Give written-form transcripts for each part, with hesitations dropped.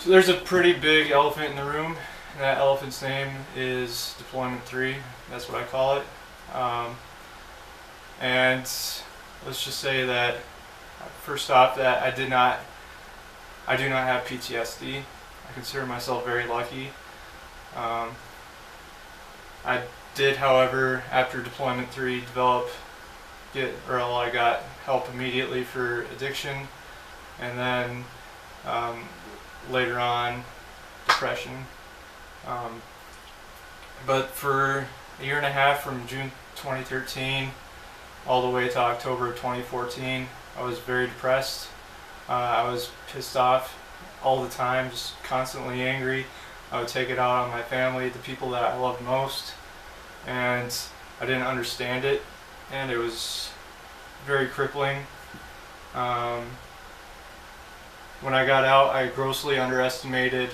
So there's a pretty big elephant in the room, and that elephant's name is Deployment 3. That's what I call it. And let's just say that first off, that I do not have PTSD. I consider myself very lucky. I did, however, after Deployment 3, I got help immediately for addiction, and then later on, depression. But for a year and a half, from June 2013 all the way to October of 2014, I was very depressed. I was pissed off all the time, just constantly angry. I would take it out on my family, the people that I loved most, and I didn't understand it, and it was very crippling. When I got out, I grossly underestimated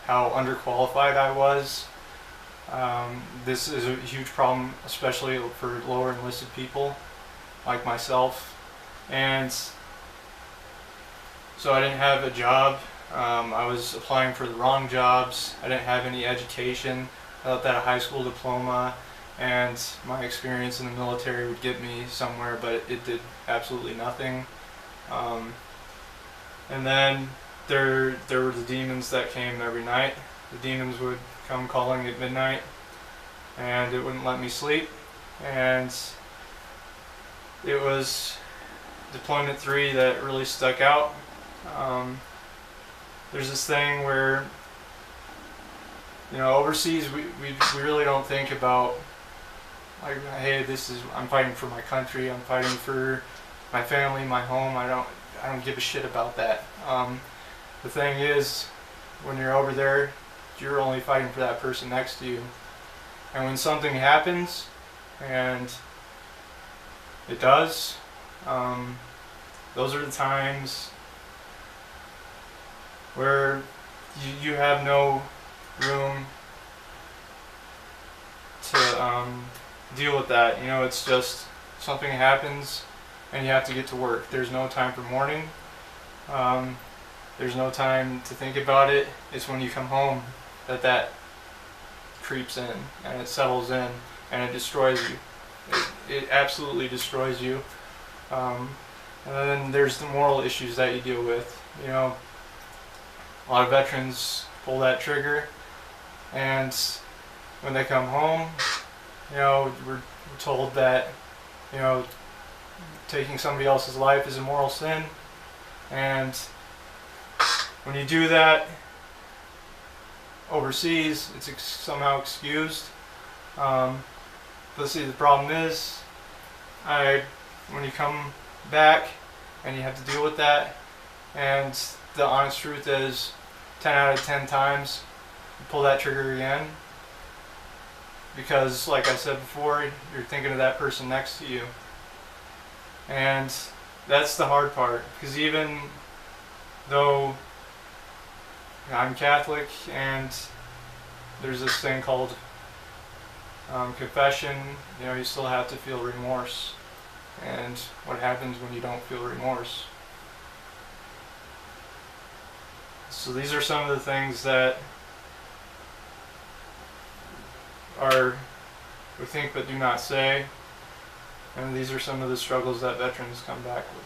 how underqualified I was. This is a huge problem, especially for lower enlisted people like myself. And so I didn't have a job. I was applying for the wrong jobs. I didn't have any education. I thought that a high school diploma and my experience in the military would get me somewhere, but it did absolutely nothing. And then there were the demons that came every night. The demons would come calling at midnight, and it wouldn't let me sleep. And it was Deployment 3 that really stuck out. There's this thing where, overseas we really don't think about, like, hey, I'm fighting for my country, I'm fighting for my family, my home. I don't give a shit about that. The thing is, when you're over there, you're only fighting for that person next to you. And when something happens, and it does, those are the times where you have no room to deal with that. It's just something happens and you have to get to work. There's no time for mourning. There's no time to think about it. It's when you come home that creeps in and it settles in and it destroys you. It absolutely destroys you. And then there's the moral issues that you deal with. A lot of veterans pull that trigger, and when they come home, we're told that, taking somebody else's life is a moral sin, and when you do that overseas, it's somehow excused. But see, the problem is, when you come back and you have to deal with that, and the honest truth is, 10 out of 10 times, you pull that trigger again, because, like I said before, you're thinking of that person next to you. And that's the hard part, because even though I'm Catholic and there's this thing called confession, you still have to feel remorse. And what happens when you don't feel remorse? So these are some of the things that are we think but do not say, and these are some of the struggles that veterans come back with.